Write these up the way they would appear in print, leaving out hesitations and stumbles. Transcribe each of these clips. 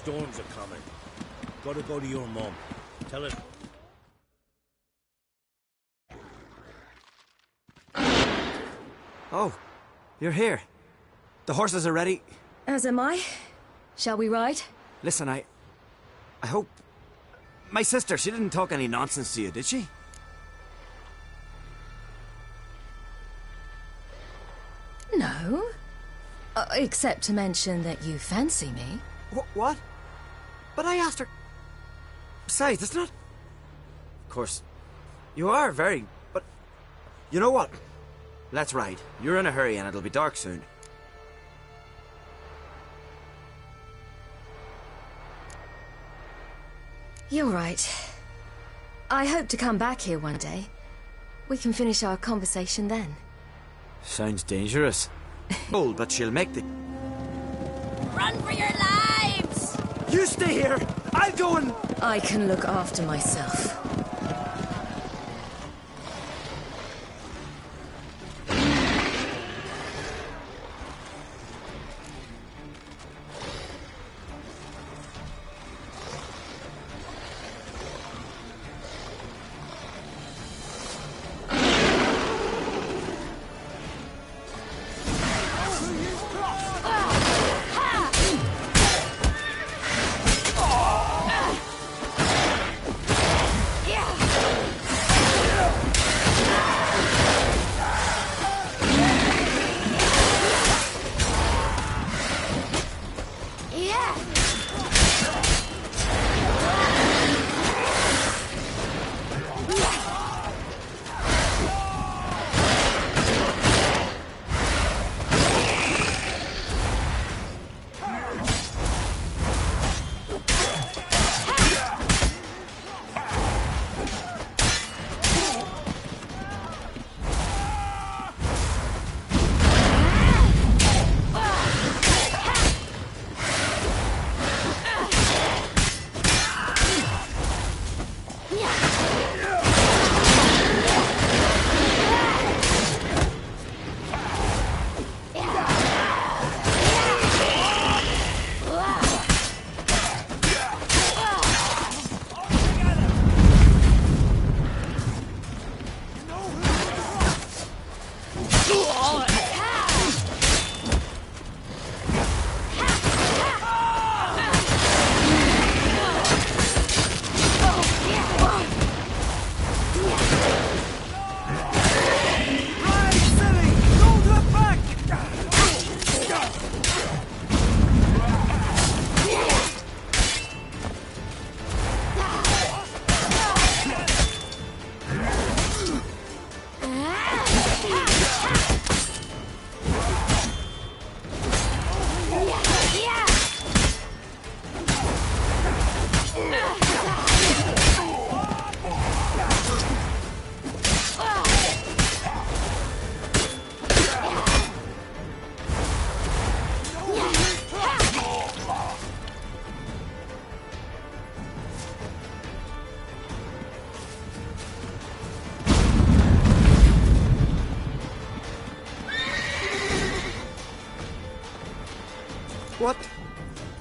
storms are coming. Gotta go to your mum. Tell her... Oh, you're here. The horses are ready. As am I. Shall we ride? Listen, I hope... My sister, she didn't talk any nonsense to you, did she? No. Except to mention that you fancy me. What? But I asked her... Besides, it's not... Of course, you are very... But... You know what? Let's ride. You're in a hurry and it'll be dark soon. You're right. I hope to come back here one day. We can finish our conversation then. Sounds dangerous. Old, but she'll make the... Run for your lives! You stay here! I'll go and... I can look after myself.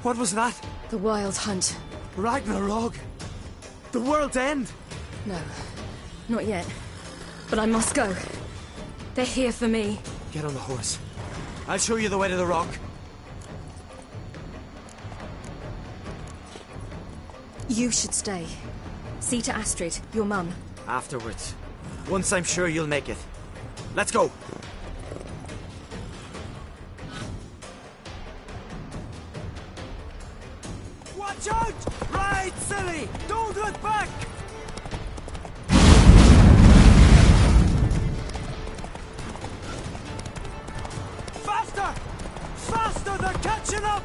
What was that? The Wild Hunt. Ragnarok? The world's end? No, not yet. But I must go. They're here for me. Get on the horse. I'll show you the way to the rock. You should stay. See to Astrid, your mum. Afterwards. Once I'm sure you'll make it. Let's go. Watch out! Ride, silly! Don't look back! Faster! Faster! They're catching up!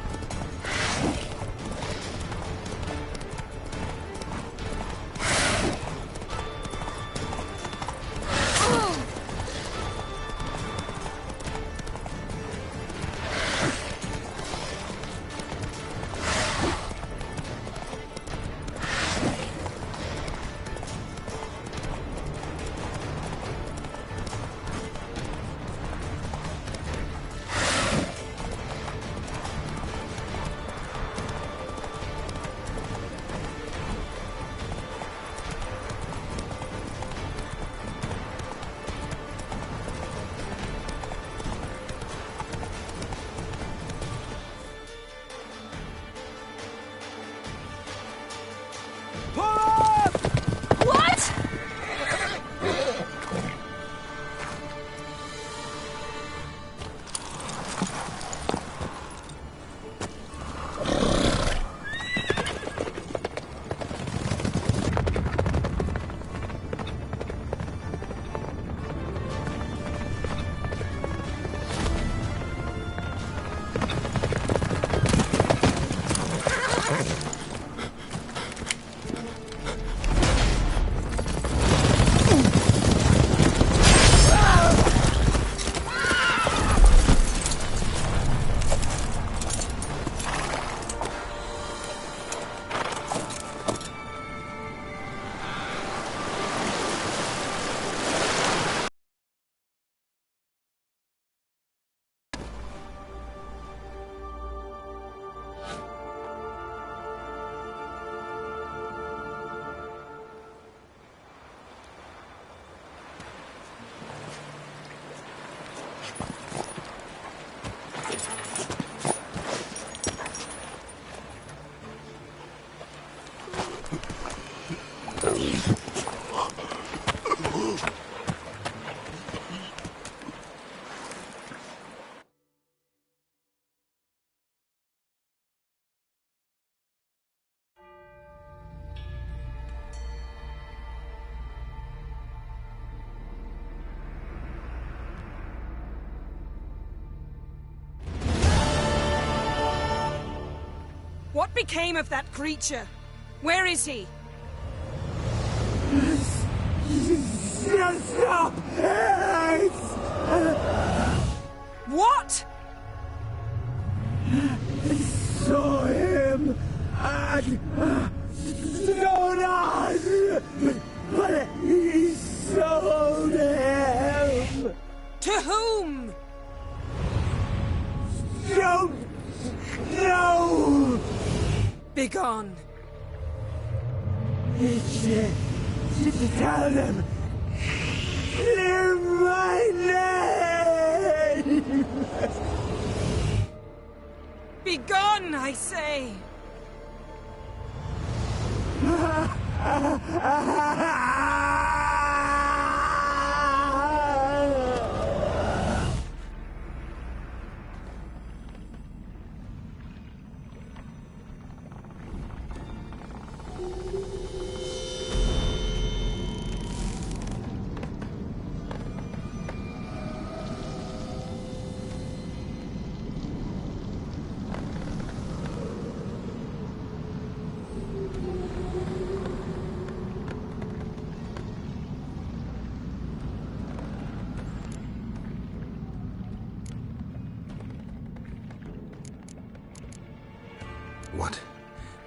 What became of that creature? Where is he? Stop! What? Saw him and stone on, but he sold him. To whom? Don't know. Begone. Tell them. Clear my name. Begone, I say!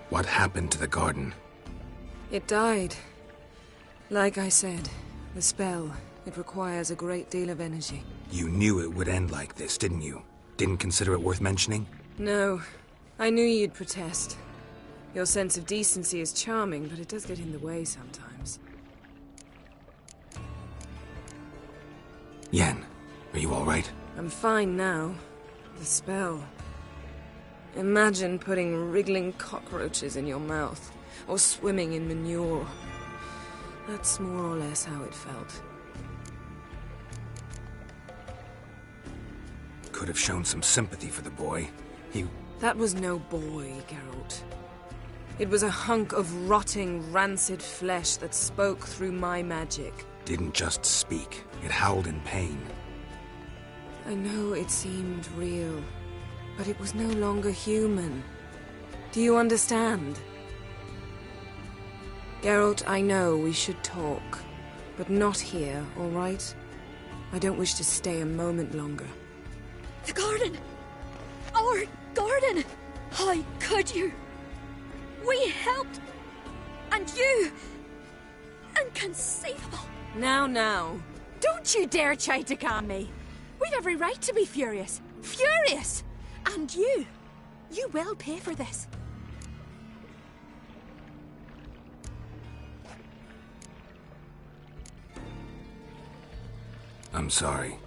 What happened to the garden? It died. Like I said, the spell, it requires a great deal of energy. You knew it would end like this, didn't you? Didn't consider it worth mentioning? No. I knew you'd protest. Your sense of decency is charming, but it does get in the way sometimes. Yen, are you all right? I'm fine now. The spell. Imagine putting wriggling cockroaches in your mouth, or swimming in manure. That's more or less how it felt. Could have shown some sympathy for the boy. That was no boy, Geralt. It was a hunk of rotting, rancid flesh that spoke through my magic. Didn't just speak. It howled in pain. I know it seemed real, but it was no longer human. Do you understand? Geralt, I know we should talk, but not here, all right? I don't wish to stay a moment longer. The garden! Our garden! How could you? We helped! And you! Inconceivable! Now. Don't you dare try to calm me! We've every right to be furious! Furious! And you will pay for this. I'm sorry.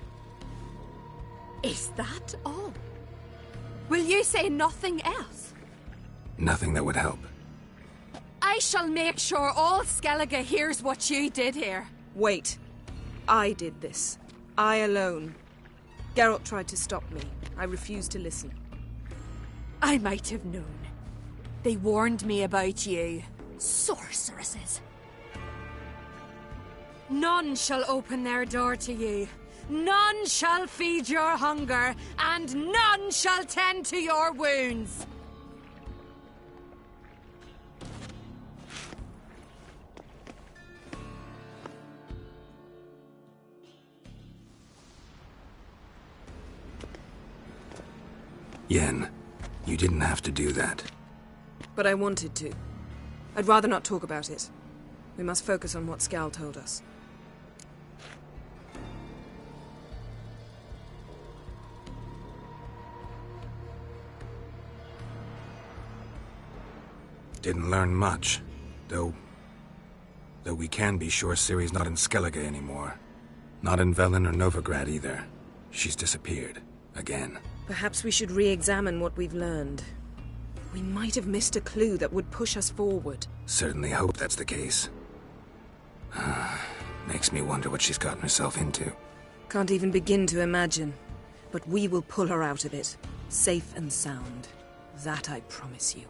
Is that all? Will you say nothing else? Nothing that would help. I shall make sure all Skellige hears what you did here. Wait. I did this. I alone. Geralt tried to stop me. I refused to listen. I might have known. They warned me about you. Sorceresses. None shall open their door to you. None shall feed your hunger, and none shall tend to your wounds. Yen, you didn't have to do that. But I wanted to. I'd rather not talk about it. We must focus on what Skal told us. Didn't learn much, though we can be sure Ciri's not in Skellige anymore. Not in Velen or Novigrad either. She's disappeared. Again. Perhaps we should re-examine what we've learned. We might have missed a clue that would push us forward. Certainly hope that's the case. Makes me wonder what she's gotten herself into. Can't even begin to imagine. But we will pull her out of it, safe and sound. That I promise you.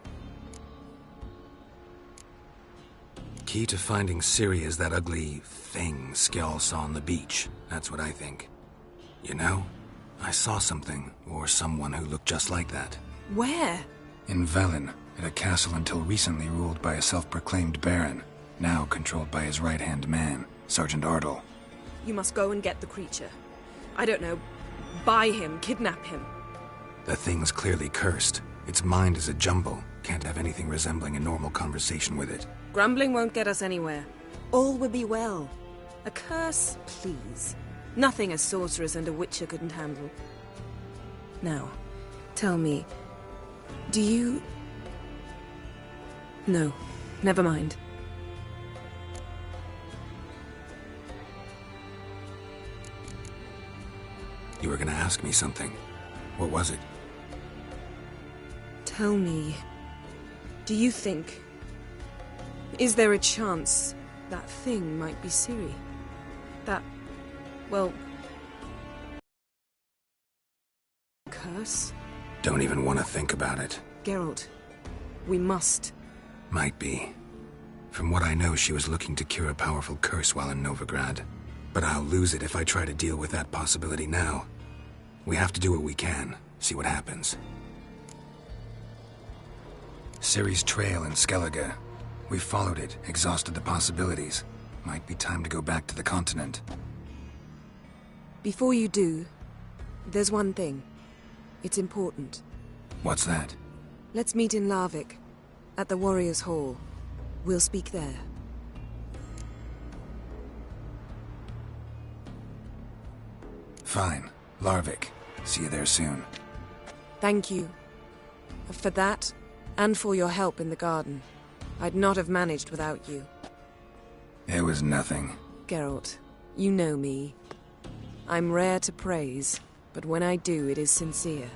Key to finding Ciri is that ugly thing Skjall saw on the beach. That's what I think. You know, I saw something, or someone who looked just like that. Where? In Velen, at a castle until recently ruled by a self-proclaimed baron, now controlled by his right-hand man, Sergeant Ardle. You must go and get the creature. I don't know, buy him, kidnap him. The thing's clearly cursed. Its mind is a jumble. Can't have anything resembling a normal conversation with it. Grumbling won't get us anywhere. All will be well. A curse, please. Nothing a sorceress and a witcher couldn't handle. Now, tell me, do you... No, never mind. You were gonna ask me something. What was it? Tell me, do you think... Is there a chance that thing might be Ciri? That... well... curse? Don't even want to think about it. Geralt, we must. Might be. From what I know, she was looking to cure a powerful curse while in Novigrad. But I'll lose it if I try to deal with that possibility now. We have to do what we can, see what happens. Ciri's trail in Skellige. We've followed it, exhausted the possibilities. Might be time to go back to the continent. Before you do, there's one thing. It's important. What's that? Let's meet in Larvik, at the Warriors' Hall. We'll speak there. Fine. Larvik. See you there soon. Thank you. For that, and for your help in the garden. I'd not have managed without you. It was nothing. Geralt, you know me. I'm rare to praise, but when I do, it is sincere.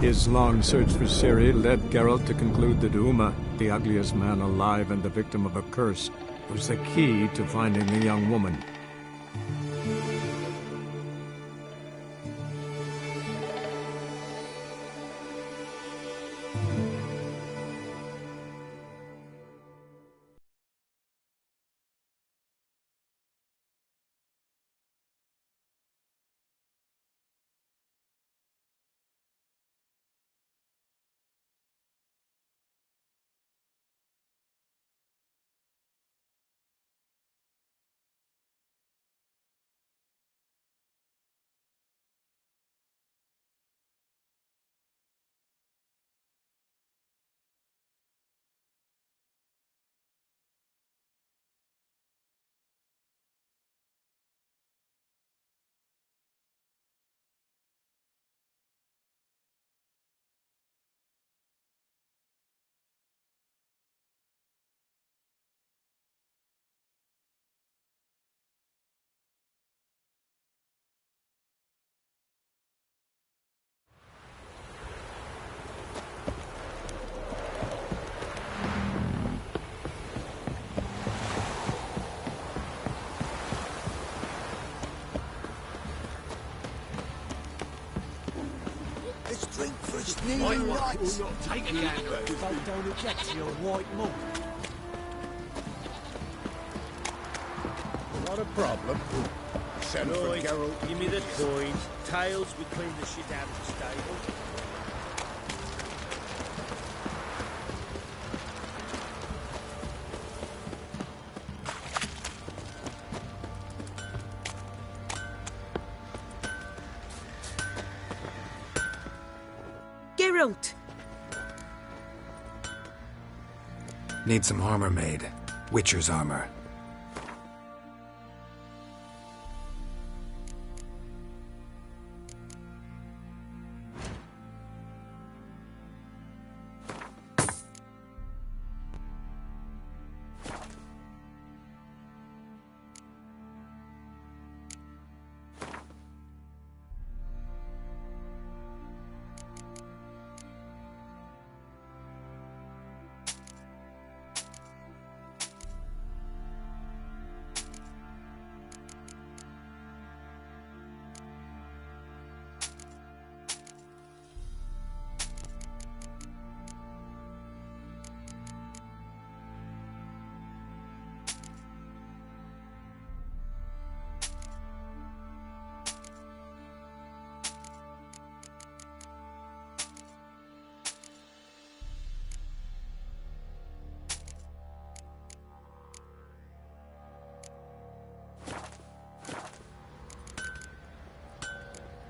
His long search for Ciri led Geralt to conclude that Uma, the ugliest man alive and the victim of a curse, was the key to finding the young woman. My wife will not take a gander if they don't object to your white malt. Not a problem. Send for Roy, Geralt. give me the coins. Tails, we clean the shit out of the stable. Geralt! Need some armor made. Witcher's armor.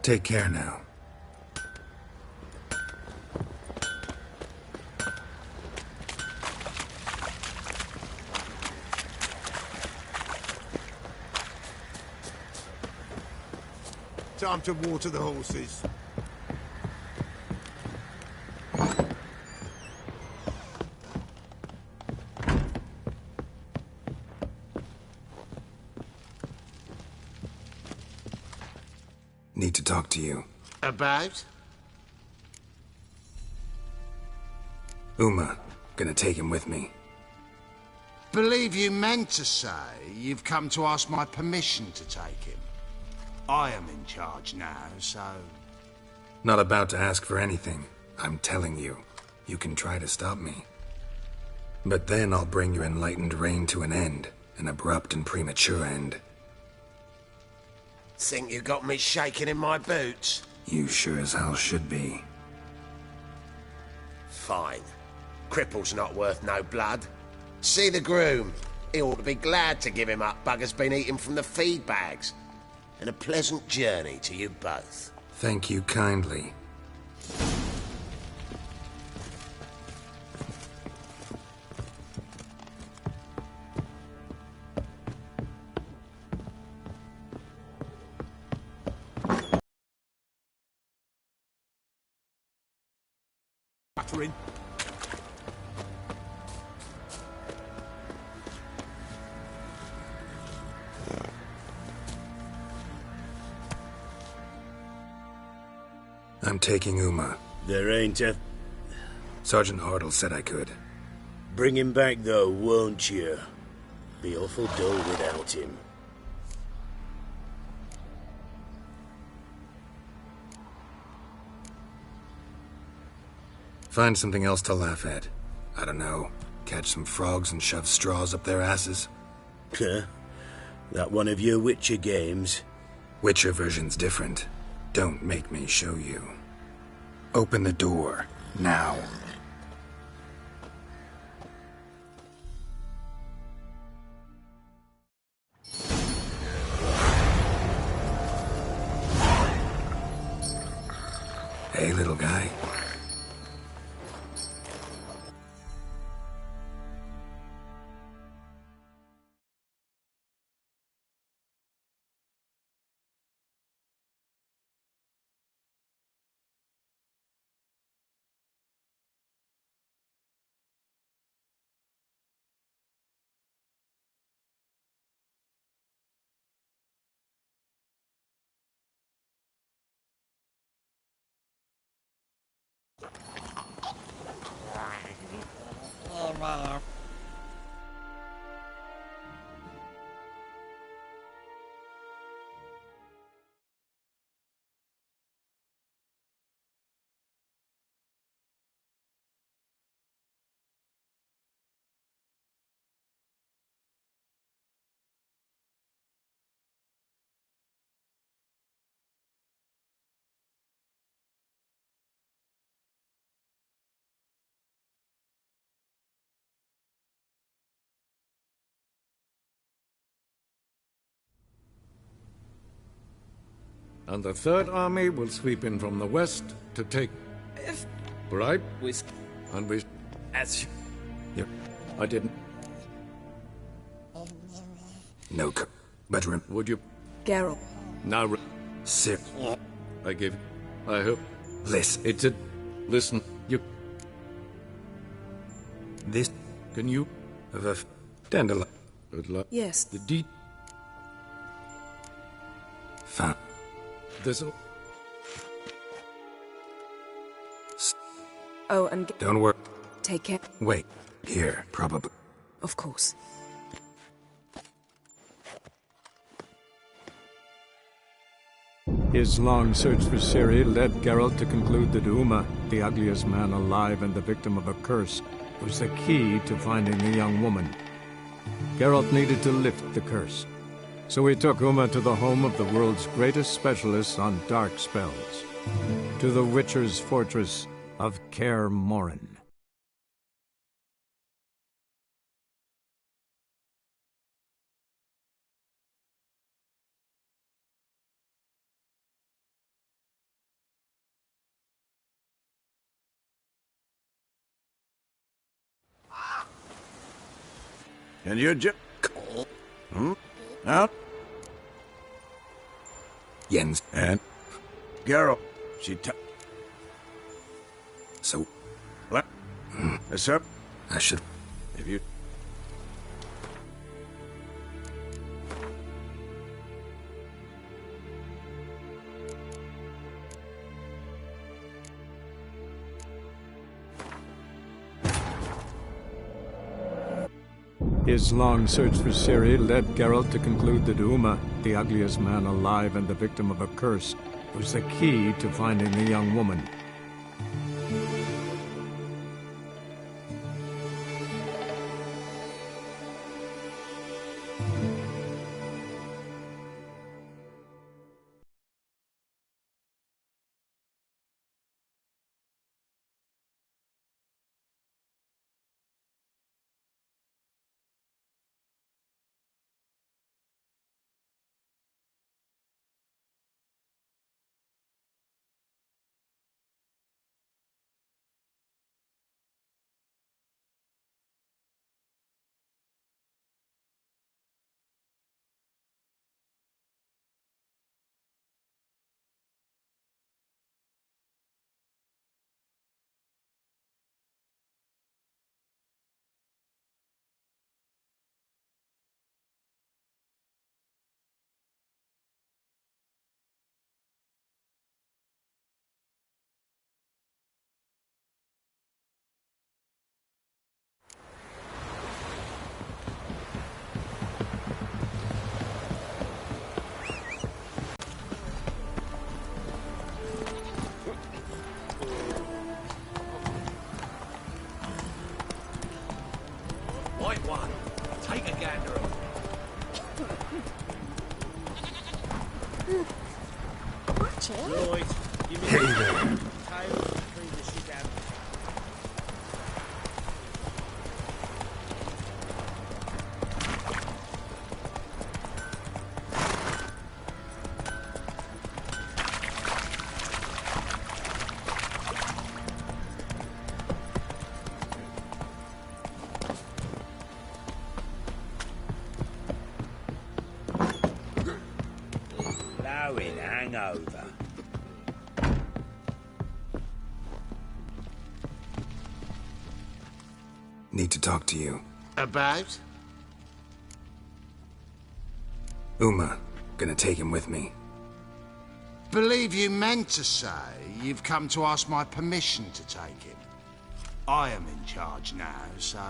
Take care now. Time to water the horses. Need to talk to you. About? Uma. Gonna take him with me. Believe you meant to say you've come to ask my permission to take him. I am in charge now, so... Not about to ask for anything. I'm telling you. You can try to stop me. But then I'll bring your enlightened reign to an end. An abrupt and premature end. Think you got me shaking in my boots? You sure as hell should be. Fine. Cripple's not worth no blood. See the groom. He ought to be glad to give him up. Bugger's been eating from the feed bags. And a pleasant journey to you both. Thank you kindly. Catherine. I'm taking Uma. There ain't a... Sergeant Hartle said I could. Bring him back, though, won't you? Be awful dull without him. Find something else to laugh at. I don't know. Catch some frogs and shove straws up their asses. Huh? That one of your Witcher games? Witcher version's different. Don't make me show you. Open the door. Now. Hey, little guy. And the Third Army will sweep in from the west to take... Right? And we... As... Yep. I didn't... No, bedroom. Would you... Geralt. Now... Sit. I give... I hope... Listen. It's a... Listen, you... This... Can you... Of a... Dandelion. Good luck. Yes. The deed... Fine. This'll... Oh, and Don't worry. take care. Wait. Here, probably. Of course. His long search for Ciri led Geralt to conclude that Uma, the ugliest man alive and the victim of a curse, was the key to finding the young woman. Geralt needed to lift the curse, so he took Uma to the home of the world's greatest specialist on dark spells, to the Witcher's fortress of Kaer Morhen. And you're out? Jens. And? Geralt. So... What? Yes, sir? I should... If you... His long search for Ciri led Geralt to conclude that Uma, the ugliest man alive and the victim of a curse, was the key to finding the young woman. White one. Take a gander. Watch it. Right. Hey there. Blowing hangover. Need to talk to you. About? Uma. Gonna take him with me. Believe you meant to say you've come to ask my permission to take him. I am in charge now, so...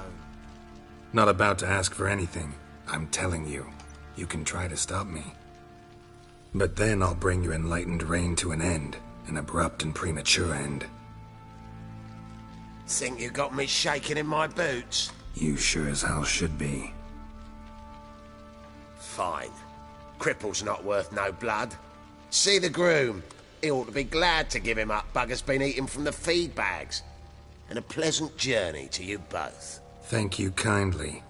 Not about to ask for anything. I'm telling you. You can try to stop me. But then I'll bring your enlightened reign to an end. An abrupt and premature end. Think you got me shaking in my boots? You sure as hell should be. Fine. Cripple's not worth no blood. See the groom. He ought to be glad to give him up. Bugger's been eating from the feed bags. And a pleasant journey to you both. Thank you kindly.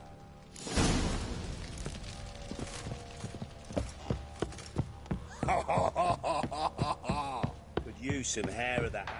you some hair of that.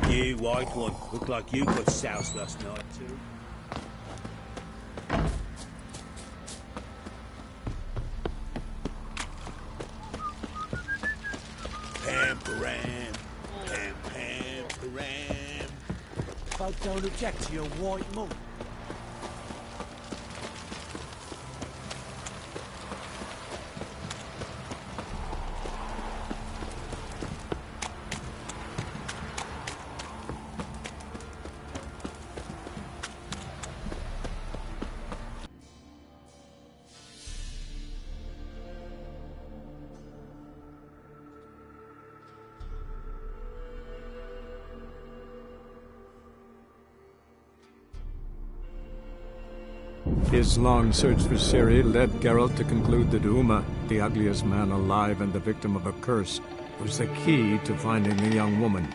You white one, look like you got soused last night too. Pam-param, pam-pam-param. Folk don't object to your white mug. His long search for Ciri led Geralt to conclude that Uma, the ugliest man alive and the victim of a curse, was the key to finding the young woman.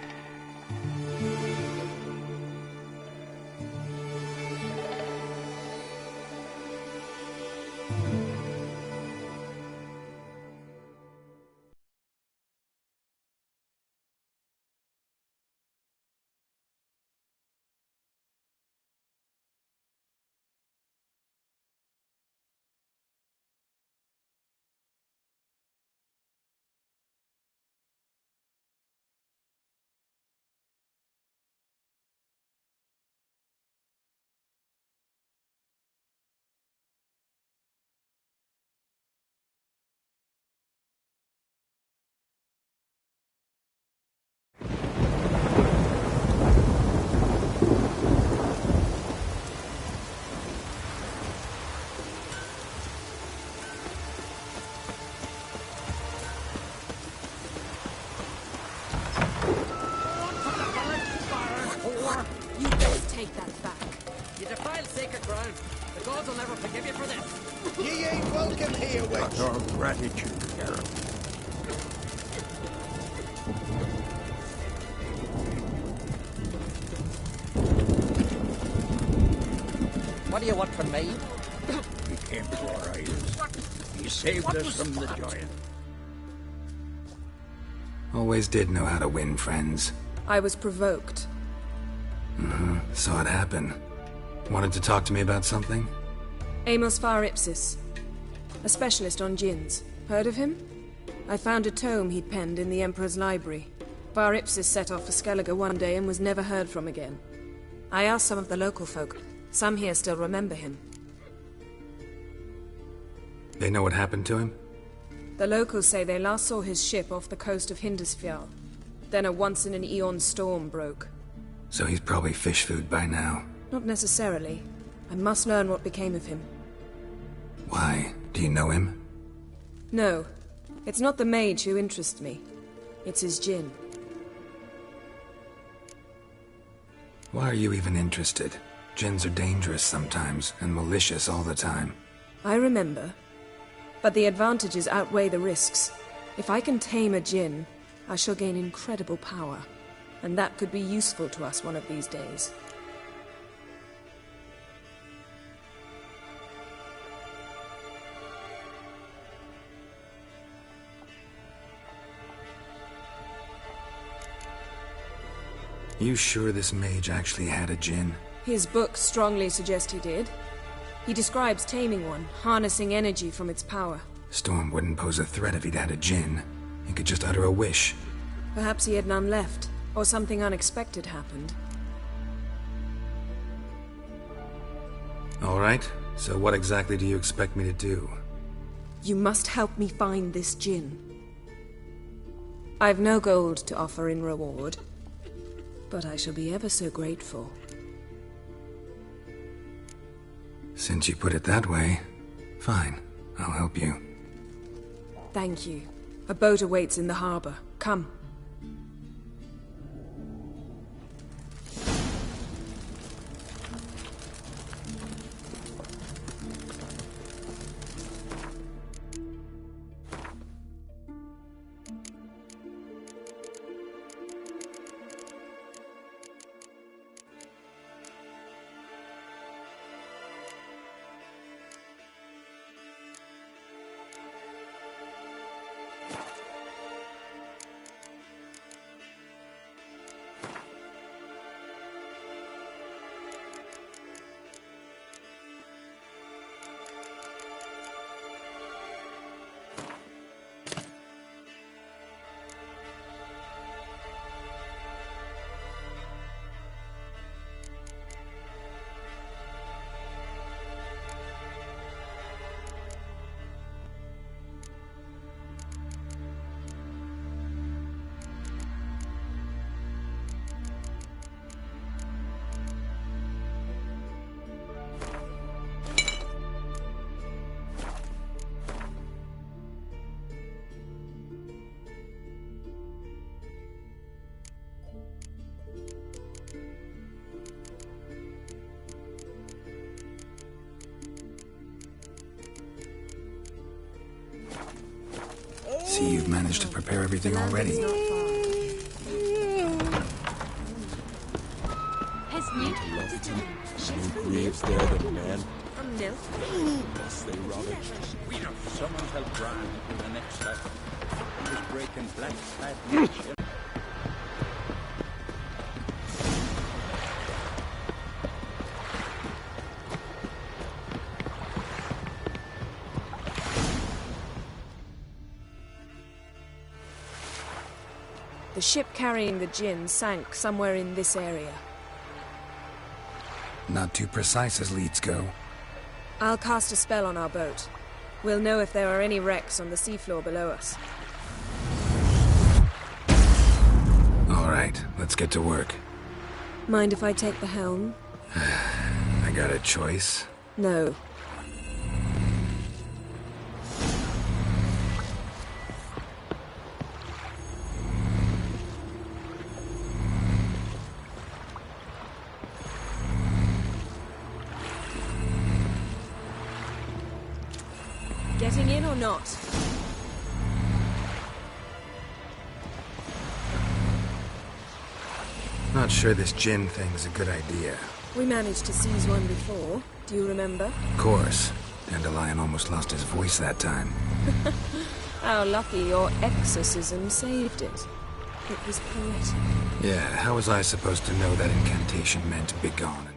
You best take that back. You defiled sacred ground. The gods will never forgive you for this. Ye ain't welcome here, witch. But our gratitude, Geralt. What do you want from me? We came to our aid. He saved us from the giant. Always did know how to win friends. I was provoked. Saw it happen. Wanted to talk to me about something? Amos Var Ipsis, a specialist on djinns. Heard of him? I found a tome he'd penned in the Emperor's library. Var Ipsis set off for Skellige one day and was never heard from again. I asked some of the local folk. Some here still remember him. They know what happened to him? The locals say they last saw his ship off the coast of Hindisfjall. Then a once-in-an-eon storm broke. So he's probably fish food by now. Not necessarily. I must learn what became of him. Why? Do you know him? No. It's not the mage who interests me. It's his djinn. Why are you even interested? Djinns are dangerous sometimes, and malicious all the time. I remember. But the advantages outweigh the risks. If I can tame a Djinn, I shall gain incredible power. And that could be useful to us one of these days. You sure this mage actually had a Djinn? His books strongly suggest he did. He describes taming one, harnessing energy from its power. Storm wouldn't pose a threat if he'd had a Djinn. He could just utter a wish. Perhaps he had none left, or something unexpected happened. All right, so what exactly do you expect me to do? You must help me find this Djinn. I've no gold to offer in reward, but I shall be ever so grateful. Since you put it that way, fine. I'll help you. Thank you. A boat awaits in the harbor. Come. See, you've managed to prepare everything already. Graves there than a man. From Nil. Yes, they rob it. Someone help Brian in the next step. He was breaking black side. The ship carrying the Djinn sank somewhere in this area. Not too precise as leads go. I'll cast a spell on our boat. We'll know if there are any wrecks on the seafloor below us. All right, let's get to work. Mind if I take the helm? I got a choice. No. Getting in or not? Not sure this Djinn thing's a good idea. We managed to seize one before. Do you remember? Of course. Dandelion almost lost his voice that time. How lucky your exorcism saved it. It was poetic. Yeah, how was I supposed to know that incantation meant begone?